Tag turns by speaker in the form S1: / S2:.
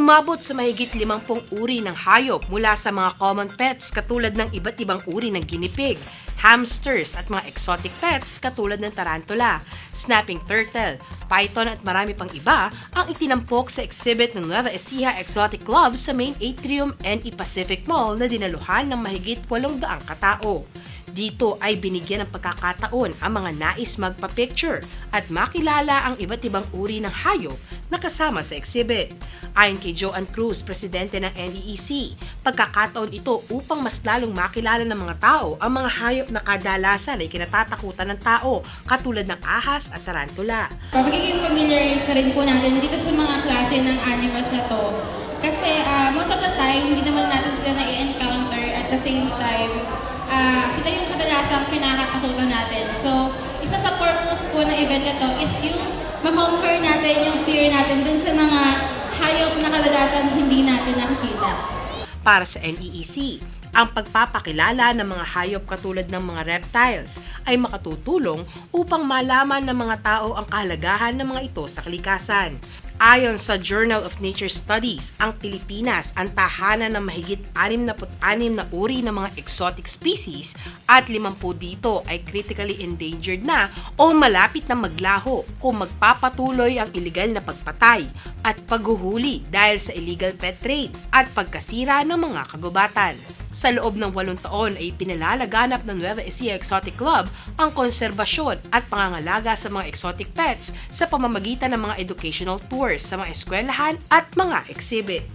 S1: Umabot sa mahigit 50 uri ng hayop mula sa mga common pets katulad ng iba't ibang uri ng guinea pig, hamsters at mga exotic pets katulad ng tarantula, snapping turtle, python at marami pang iba ang itinampok sa exhibit ng Nueva Ecija Exotic Club sa Main Atrium NEEC Pacific Mall na dinaluhan ng mahigit 800 katao. Dito ay binigyan ng pagkakataon ang mga nais magpa-picture at makilala ang iba't ibang uri ng hayop na kasama sa exhibit. Ayon Kay Joan Cruz, Presidente ng NEEC, pagkakataon ito upang mas lalong makilala ng mga tao ang mga hayop na kadalasan ay kinatatakutan ng tao katulad ng ahas at tarantula.
S2: Pagiging familiarize na rin po natin dito sa mga klase ng animals na to kasi most of the time hindi naman natin sila na-encounter at the same time sila yung kadalasang kinakatakutan natin. So, isa sa purpose po ng event na to is yung ma-conquer natin yung fear natin dun sa mga hayop na kadalasan hindi natin nakikita.
S1: Para sa NEEC, ang pagpapakilala ng mga hayop katulad ng mga reptiles ay makatutulong upang malaman ng mga tao ang kahalagahan ng mga ito sa kalikasan. Ayon sa Journal of Nature Studies, ang Pilipinas ang tahanan ng mahigit 66 na uri ng mga exotic species at 50 dito ay critically endangered na o malapit na maglaho kung magpapatuloy ang iligal na pagpatay at paghuhuli dahil sa illegal pet trade at pagkasira ng mga kagubatan. Sa loob ng 8 taon ay pinalalaganap ng Nueva Ecija Exotic Club ang konserbasyon at pangangalaga sa mga exotic pets sa pamamagitan ng mga educational tours sa mga eskwelahan at mga exhibit.